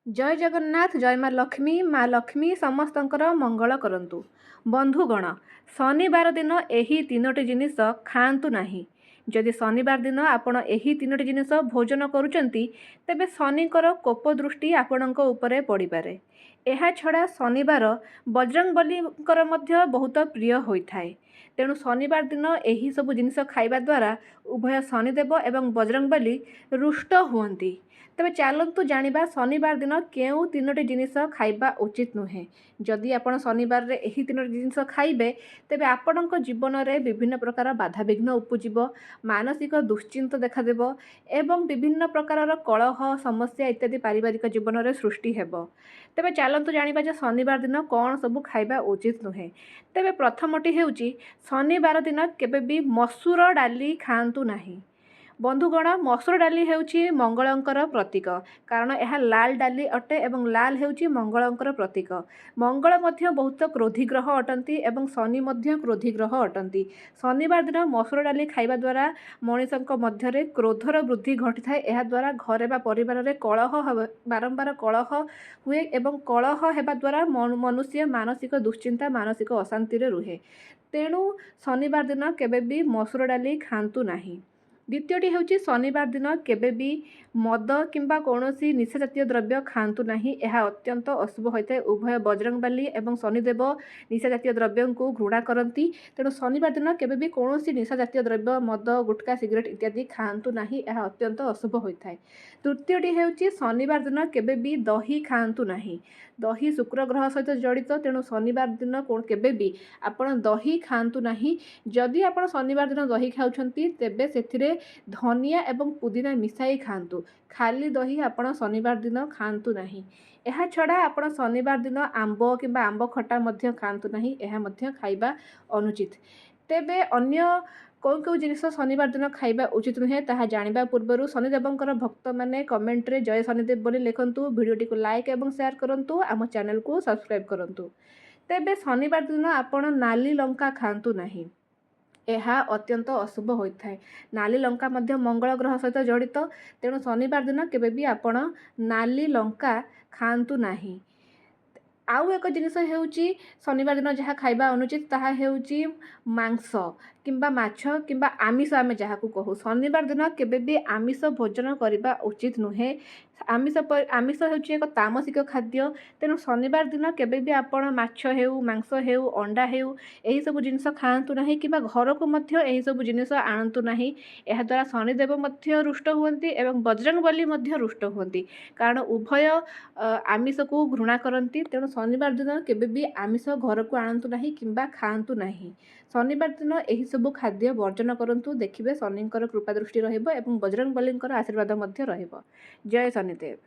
जय जगन्नाथ जय माँ लक्ष्मी समस्तंकर मंगल करंतु। बंधुगण शनिवार दिन यही तीनोटी जिनिस खाआंतु नाही। जदि शनिवार दिन आपण यही तीनोटी जिनिस भोजन करूचंती तेबे शनिकर कोप दृष्टि आपणक उपरे पड़िपारे। एहा छड़ा शनिवार बजरंगबलीकर मध्य बहुत प्रिय होइथाए। तेणु शनिवार दिन यही सब जिनिस खाइबा द्वारा उभय शनिदेव एवं बजरंगबली रुष्ट हुअन्ति। तेबे चलतु जानिबा शनिवार दिन केउ तीनोटी जिनिस खाइबा उचित नुहे। जदि आपण शनिवार रे एही तीनोटी जिनिस खाइबे तेबे आपणक जीवन रे विभिन्न प्रकार बाधाविघ्न उपजिब, मानसिक दुश्चिंत देखादेव एवं विभिन्न प्रकार कलह समस्या इत्यादि पारिवारिक जीवन रे सृष्टि हेब। तेबे चलतु जानिबा जे शनिवार दिन कौन सबु खाइबा उचित नुहे। तेबे प्रथमटी हेउची शनिवार दिन केबे भी मसूर डाली खाआंतु नाही। बंधुगण मसूर डाली हेउची मंगलंकर प्रतीक, कारण यह लाल डाली अटे एवं लाल हेउची मंगलंकर प्रतीक। मंगल मध्य बहुत क्रोधी ग्रह अटंती एवं शनि मध्य क्रोधी ग्रह अटंती। शनिवार दिन मसूर डाली खाइबा द्वारा मनीषक मध्य क्रोधर वृद्धि घटी थाए। यह द्वारा घरे बा परिवार रे कलह बारंबार कलह हुए एवं कलह हेबा द्वारा मनुष्य मानसिक दुश्चिंता मानसिक अशांति रे रुहे। तेणु शनिवार दिन केबे भी मसूर डाली खाआंतु नाही। द्वितीयटी हेउची शनिवार दिन केबे भी मद किंबा कौनसी निशा जातीय द्रव्य खाआंतु नाही। यह अत्यंत अशुभ होइते। उभय बजरंगबली एवं शनिदेव निशा जातीय द्रव्य को घृणा करती। तेणु शनिवार दिन केबे भी कौनसी निशा जातीय द्रव्य मद गुटका सिगरेट इत्यादि खाआंतु नाही। यह अत्यंत अशुभ होइଥାଏ। तृतीयटी हेउची शनिवार दिन केबे भी दही खाआंतु नाही। दही शुक्र ग्रह सहित जड़ित। तेणु शनिवार दिन केबे भी आपण दही खाआंतु नाही। जदि आपण शनिवार दिन दही खाउछंती तेबे सेथिरे धनिया एवं पुदीना मिसाई खाआंतु। खाली दही आपण शनिवार दिन खाआंतु नाही। एहा छड़ा आपण शनिवार दिन आंब किंबा आंब खटा मध्य खाआंतु नाही। एहा मध्य खाइबा अनुचित। तेबे अन्य कौ कौ जिनिस शनिवार दिन खाइबा उचित नुहे ताहा जानिबा पूर्वरु शनिदेवंकर भक्त माने कमेंट रे जय शनिदेव बोली लिखंतु। वीडियोटी को लाइक एवं शेयर करंतु। आम चैनल को सब्सक्राइब करंतु। तेबे शनिवार दिन आपण नाली लंका खाआंतु नाही। ଏହା ଅତ୍ୟନ୍ତ ଅଶୁଭ ହୋଇଥାଏ। ନାଲି ଲଙ୍କା ମଧ୍ୟ ମଙ୍ଗଳ ଗ୍ରହ ସହିତ ଜଡ଼ିତ। ତେଣୁ ଶନିବାର ଦିନ କେବେ ବି ଆପଣ ନାଲି ଲଙ୍କା ଖାଆନ୍ତୁ ନାହିଁ। ଆଉ ଏକ ଜିନିଷ ହେଉଛି ଶନିବାର ଦିନ ଯାହା ଖାଇବା ଅନୁଚିତ ତାହା ହେଉଛି ମାଂସ କିମ୍ବା ମାଛ କିମ୍ବା ଆମିଷ ଆମେ ଯାହାକୁ କହୁ। ଶନିବାର ଦିନ କେବେ ବି ଆମିଷ ଭୋଜନ କରିବା ଉଚିତ ନୁହେଁ। ଆମିଷ ହେଉଛି ଏକ ତାମସିକ ଖାଦ୍ୟ। ତେଣୁ ଶନିବାର ଦିନ କେବେ ବି ଆପଣ ମାଛ ହେଉ ମାଂସ ହେଉ ଅଣ୍ଡା ହେଉ ଏହିସବୁ ଜିନିଷ ଖାଆନ୍ତୁ ନାହିଁ କିମ୍ବା ଘରକୁ ମଧ୍ୟ ଏହିସବୁ ଜିନିଷ ଆଣନ୍ତୁ ନାହିଁ। ଏହାଦ୍ୱାରା ଶନିଦେବ ମଧ୍ୟ ରୁଷ୍ଟ ହୁଅନ୍ତି ଏବଂ ବଜରଙ୍ଗବଲି ମଧ୍ୟ ରୁଷ୍ଟ ହୁଅନ୍ତି, କାରଣ ଉଭୟ ଆମିଷକୁ ଘୃଣା କରନ୍ତି। ତେଣୁ ଶନିବାର ଦିନ କେବେ ବି ଆମିଷ ଘରକୁ ଆଣନ୍ତୁ ନାହିଁ କିମ୍ବା ଖାଆନ୍ତୁ ନାହିଁ। ଶନିବାର ଦିନ ଏହିସବୁ ଖାଦ୍ୟ ବର୍ଜନ କରନ୍ତୁ। ଦେଖିବେ ଶନିଙ୍କର କୃପା ଦୃଷ୍ଟି ରହିବ ଏବଂ ବଜରଙ୍ଗବଲିଙ୍କର ଆଶୀର୍ବାଦ ମଧ୍ୟ ରହିବ। ଜୟ ଶନିଦେବ।